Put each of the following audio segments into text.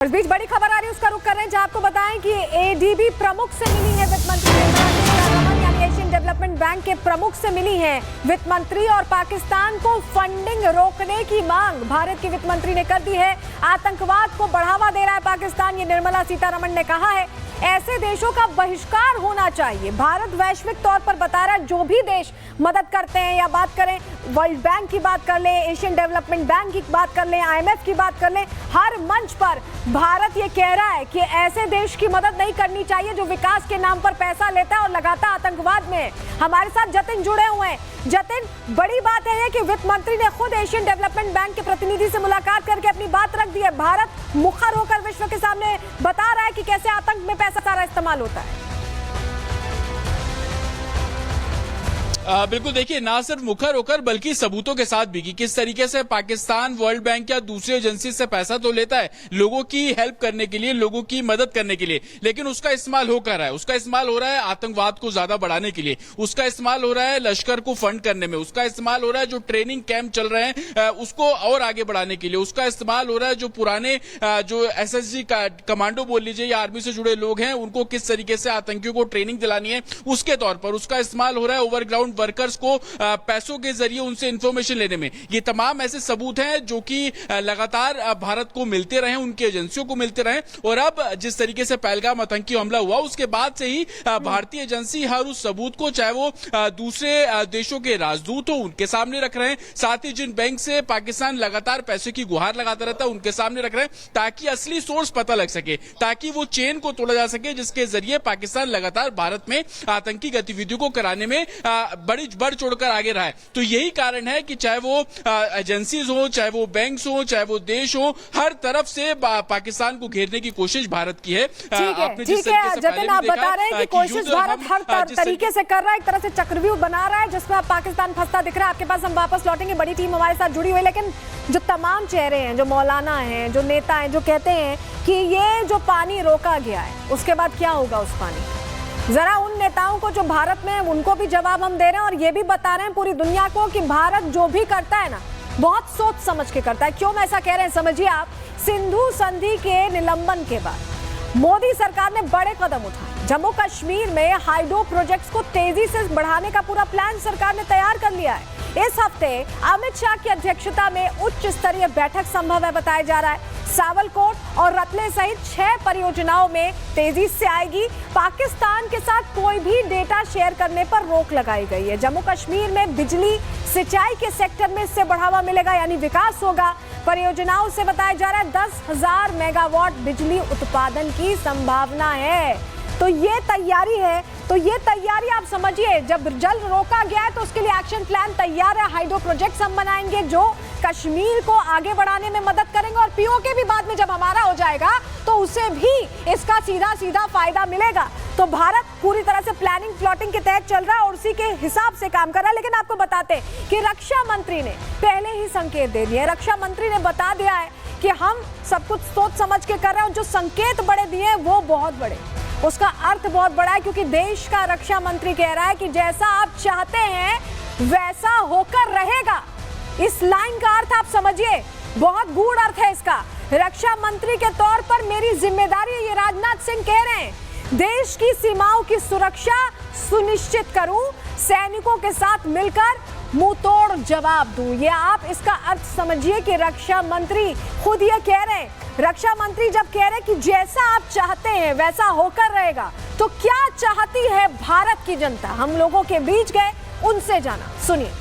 इस बीच बड़ी खबर आ रही है, उसका रुख कर रहे हैं, जहां आपको बताएं कि एडीबी प्रमुख से मिली है वित्त मंत्री निर्मला सीतारमण, यानी एशियन डेवलपमेंट बैंक के प्रमुख से मिली है वित्त मंत्री और पाकिस्तान को फंडिंग रोकने की मांग भारत के वित्त मंत्री ने कर दी है। आतंकवाद को बढ़ावा दे रहा है पाकिस्तान, ये निर्मला सीतारमण ने कहा है। ऐसे देशों का बहिष्कार होना चाहिए। भारत वैश्विक तौर पर बता रहा है, जो भी देश मदद करते हैं, या बात करें वर्ल्ड बैंक की बात कर लें, एशियन डेवलपमेंट बैंक की बात कर लें, IMF की बात कर लें, हर मंच पर भारत ये कह रहा है कि ऐसे देश की मदद नहीं करनी चाहिए जो विकास के नाम पर पैसा लेता है और लगातार आतंकवाद में। हमारे साथ जतिन जुड़े हुए हैं। जतिन, बड़ी बात है कि वित्त मंत्री ने खुद एशियन डेवलपमेंट बैंक के प्रतिनिधि से मुलाकात करके अपनी बात रख दी है। भारत मुखर होकर विश्व के सामने बता रहा है कि कैसे आतंक में पैसा सारा इस्तेमाल होता है। बिल्कुल, देखिए, ना सिर्फ मुखर होकर बल्कि सबूतों के साथ भी कि किस तरीके से पाकिस्तान वर्ल्ड बैंक या दूसरी एजेंसी से पैसा तो लेता है लोगों की हेल्प करने के लिए, लोगों की मदद करने के लिए, लेकिन उसका इस्तेमाल होकर रहा है। उसका इस्तेमाल हो रहा है आतंकवाद को ज्यादा बढ़ाने के लिए, उसका इस्तेमाल हो रहा है लश्कर को फंड करने में, उसका इस्तेमाल हो रहा है जो ट्रेनिंग कैंप चल रहे हैं उसको और आगे बढ़ाने के लिए, उसका इस्तेमाल हो रहा है जो पुराने जो SSG कमांडो बोल लीजिए या आर्मी से जुड़े लोग हैं उनको किस तरीके से आतंकियों को ट्रेनिंग दिलानी है उसके तौर पर, उसका इस्तेमाल हो रहा है ओवरग्राउंड वर्कर्स को पैसों के जरिए उनसे इंफॉर्मेशन लेने में। ये तमाम ऐसे सबूत हैं जो कि लगातार भारत को मिलते रहे, उनकी एजेंसियों को मिलते रहे। और अब जिस तरीके से पहलगाम आतंकी हमला हुआ उसके बाद से ही भारतीय एजेंसी हर उस सबूत को, चाहे वो दूसरे देशों के राजदूत हो, उनके सामने रख रहे हैं। साथ ही जिन बैंक से पाकिस्तान लगातार पैसे की गुहार लगाता रहता है उनके सामने रख रहे हैं, ताकि असली सोर्स पता लग सके, ताकि वो चेन को तोड़ा जा सके जिसके जरिए पाकिस्तान लगातार भारत में आतंकी गतिविधियों को कराने में बढ़ चढ़कर आगे रहा है। तो यही कारण है कि चाहे वो एजेंसीज हो, चाहे वो बैंक्स हो, चाहे वो देश हो, हर तरफ से पाकिस्तान को घेरने की कोशिश भारत की है। आपने जिस तरीके से जतिन आप बता रहे हैं कि कोशिश भारत हर तरीके से कर रहा है, एक तरह से चक्रव्यूह बना रहा है जिसमें अब पाकिस्तान फंसता दिख रहा है। आपके पास हम वापस लौटेंगे, बड़ी टीम हमारे साथ जुड़ी हुई है, लेकिन जो तमाम चेहरे हैं, जो मौलाना हैं, जो नेता हैं, जो कहते हैं कि ये जो पानी रोका गया है उसके बाद क्या होगा उस पानी, जरा उन नेताओं को जो भारत में, उनको भी जवाब हम दे रहे हैं और ये भी बता रहे हैं पूरी दुनिया को कि भारत जो भी करता है ना बहुत सोच समझ के करता है। क्यों मैं ऐसा कह रहे हैं समझिए आप। सिंधु संधि के निलंबन के बाद मोदी सरकार ने बड़े कदम उठाए। जम्मू कश्मीर में हाइड्रो प्रोजेक्ट्स को तेजी से बढ़ाने का पूरा प्लान सरकार ने तैयार कर लिया है। इस हफ्ते अमित शाह की अध्यक्षता में उच्च स्तरीय बैठक संभव है बताया जा रहा है। सावलकोट और रतले सहित 6 परियोजनाओं में तेजी से आएगी। पाकिस्तान के साथ कोई भी डेटा शेयर करने पर रोक लगाई गई है। जम्मू कश्मीर में बिजली सिंचाई के सेक्टर में इससे बढ़ावा मिलेगा, यानी विकास होगा। परियोजनाओं से बताया जा रहा है 10,000 मेगावाट बिजली उत्पादन की संभावना है। तो ये तैयारी है, तो ये तैयारी आप समझिए, जब जल रोका गया है तो उसके लिए एक्शन प्लान तैयार है। हाइड्रो प्रोजेक्ट्स हम बनाएंगे जो कश्मीर को आगे बढ़ाने में मदद करेंगे और POK भी बाद में जब हमारा हो जाएगा तो उसे भी इसका सीधा फायदा मिलेगा। तो भारत पूरी तरह से प्लानिंग प्लॉटिंग के तहत चल रहा है और उसी के हिसाब से काम कर रहा है। लेकिन आपको बताते हैं कि रक्षा मंत्री ने पहले ही संकेत दे दिए। रक्षा मंत्री ने बता दिया है कि हम सब कुछ सोच समझ के कर रहे हैं। जो संकेत बड़े दिए हैं वो बहुत बड़े, उसका अर्थ बहुत बड़ा है, क्योंकि देश का रक्षा मंत्री कह रहा है कि जैसा आप चाहते हैं वैसा होकर रहेगा। इस लाइन का अर्थ आप समझिए, बहुत गूढ़ अर्थ है इसका। रक्षा मंत्री के तौर पर मेरी जिम्मेदारी है, ये राजनाथ सिंह कह रहे हैं, देश की सीमाओं की सुरक्षा सुनिश्चित करूं, सैनिकों के साथ मिलकर मुंह तोड़ जवाब दूं। ये आप इसका अर्थ समझिए कि रक्षा मंत्री खुद ये कह रहे हैं। रक्षा मंत्री जब कह रहे हैं कि जैसा आप चाहते हैं वैसा होकर रहेगा, तो क्या चाहती है भारत की जनता? हम लोगों के बीच गए, उनसे जाना, सुनिए।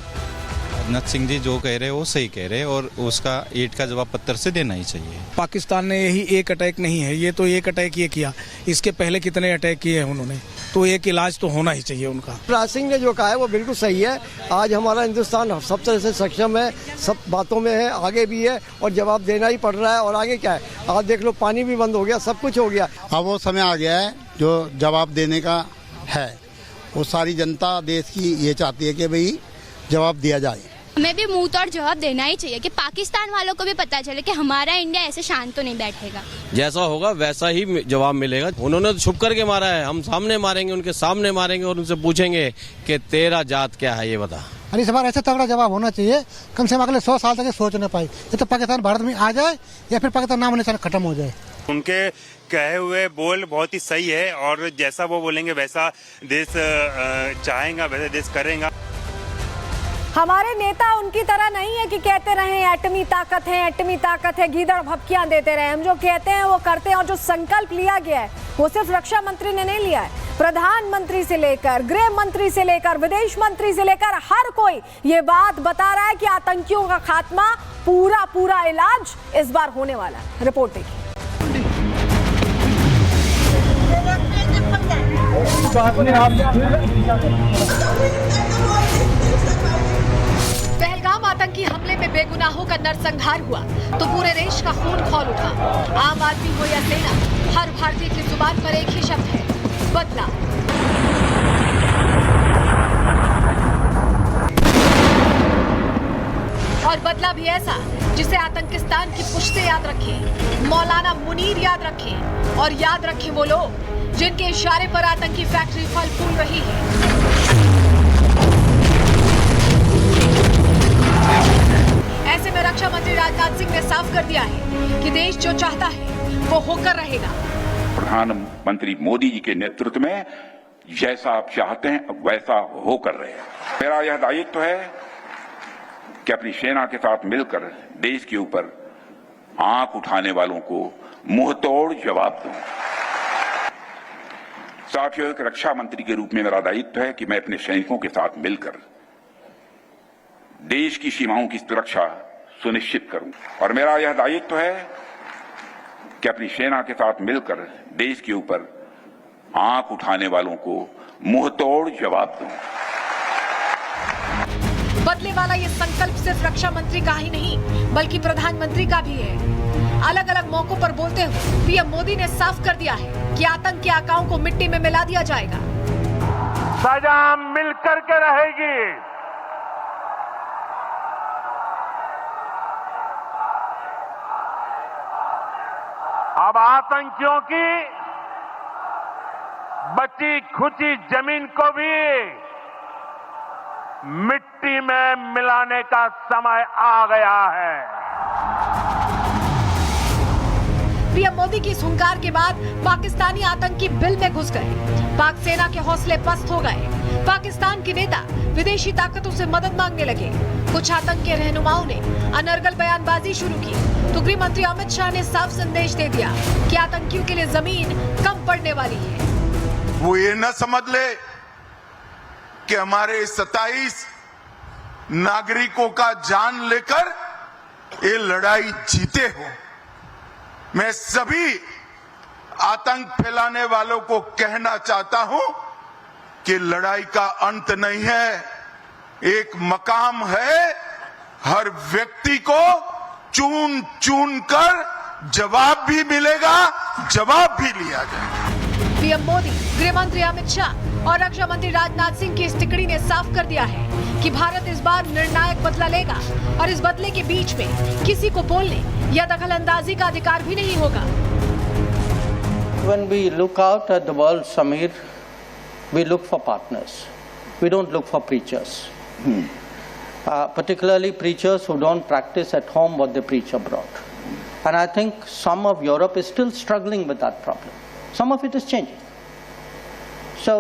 राजनाथ सिंह जी जो कह रहे हैं वो सही कह रहे हैं और उसका ईंट का जवाब पत्थर से देना ही चाहिए। पाकिस्तान ने यही एक अटैक नहीं है, ये तो एक अटैक ये किया, इसके पहले कितने अटैक किए हैं उन्होंने, तो एक इलाज तो होना ही चाहिए उनका। राज सिंह ने जो कहा है वो बिल्कुल सही है। आज हमारा हिंदुस्तान सब तरह से सक्षम है, सब बातों में है, आगे भी है और जवाब देना ही पड़ रहा है। और आगे क्या है, आज देख लो, पानी भी बंद हो गया, सब कुछ हो गया। अब वो समय आ गया है जो जवाब देने का है। वो सारी जनता देश की ये चाहती है कि भाई जवाब दिया जाए। हमें भी मुंह तोड़ जवाब देना ही चाहिए कि पाकिस्तान वालों को भी पता चले कि हमारा इंडिया ऐसे शांत तो नहीं बैठेगा। जैसा होगा वैसा ही जवाब मिलेगा। उन्होंने तो छुप करके मारा है, हम सामने मारेंगे, उनके सामने मारेंगे और उनसे पूछेंगे कि तेरा जात क्या है ये बता। और इस बार ऐसा तगड़ा जवाब होना चाहिए, कम से कम अगले 100 साल तक सोच न पाए। ये तो पाकिस्तान भारत में आ जाए या फिर पाकिस्तान नाम निशान खत्म हो जाए। उनके कहे हुए बोल बहुत ही सही है और जैसा वो बोलेंगे वैसा देश चाहेगा, वैसा देश करेगा। हमारे नेता उनकी तरह नहीं है कि कहते रहे एटमी ताकत है, गीदड़ भपकियां देते रहे। हम जो कहते हैं वो करते हैं, और जो संकल्प लिया गया है वो सिर्फ रक्षा मंत्री ने नहीं लिया है, प्रधानमंत्री से लेकर गृह मंत्री से लेकर विदेश मंत्री से लेकर हर कोई ये बात बता रहा है कि आतंकियों का खात्मा, पूरा इलाज इस बार होने वाला है। रिपोर्ट देखिए। पहलगाम आतंकी हमले में बेगुनाहों का नरसंहार हुआ तो पूरे देश का खून खौल उठा। आम आदमी हो या सेना, हर भारतीय की जुबान पर एक ही शब्द है, बदला। और बदला भी ऐसा जिसे आतंकिस्तान की पुश्ते याद रखें, मौलाना मुनीर याद रखें, और याद रखें वो लोग जिनके इशारे पर आतंकी फैक्ट्री फल फूल रही है। ऐसे में रक्षा मंत्री राजनाथ सिंह ने साफ कर दिया है कि देश जो चाहता है वो होकर रहेगा। प्रधानमंत्री मोदी जी के नेतृत्व में जैसा आप चाहते हैं वैसा होकर रहेगा। मेरा यह दायित्व है कि अपनी सेना के साथ मिलकर देश के ऊपर आंख उठाने वालों को मुंहतोड़ जवाब दूं। साथियों, एक रक्षा मंत्री के रूप में मेरा दायित्व है कि मैं अपने सैनिकों के साथ मिलकर देश की सीमाओं की सुरक्षा सुनिश्चित करूं, और मेरा यह दायित्व है कि अपनी सेना के साथ मिलकर देश के ऊपर आंख उठाने वालों को मुंहतोड़ जवाब दूं। बदले वाला ये संकल्प सिर्फ रक्षा मंत्री का ही नहीं बल्कि प्रधानमंत्री का भी है। अलग अलग मौकों पर बोलते हुए पीएम मोदी ने साफ कर दिया है कि आतंक के आकाओं को मिट्टी में मिला दिया जाएगा। सजा मिलकर के रहेगी। अब आतंकियों की बची खुची जमीन को भी मिट्टी में मिलाने का समय आ गया है। पीएम मोदी की इस हुंकार के बाद पाकिस्तानी आतंकी बिल में घुस गए। पाक सेना के हौसले पस्त हो गए। पाकिस्तान के नेता विदेशी ताकतों से मदद मांगने लगे। कुछ आतंकी रहनुमाओं ने अनर्गल बयानबाजी शुरू की तो गृह मंत्री अमित शाह ने साफ संदेश दे दिया कि आतंकियों के लिए जमीन कम पड़ने वाली है। वो ये न समझ ले कि हमारे 27 नागरिकों का जान लेकर ये लड़ाई जीते हो। मैं सभी आतंक फैलाने वालों को कहना चाहता हूं कि लड़ाई का अंत नहीं है, एक मकाम है। हर व्यक्ति को चुन चुन कर जवाब भी मिलेगा, जवाब भी लिया जाएगा। पीएम मोदी, गृह मंत्री अमित शाह और रक्षा मंत्री राजनाथ सिंह की इस टिकड़ी ने साफ कर दिया है कि भारत इस बार निर्णायक बदला लेगा और इस बदले के बीच में किसी को बोलने या दखल अंदाजी का अधिकार भी नहीं होगा। When we look out at the world, Samir, we look for partners. We don't look for preachers. Particularly preachers who don't practice at home what they preach abroad. And I think some of Europe is still struggling with that problem. Some of it is changing. So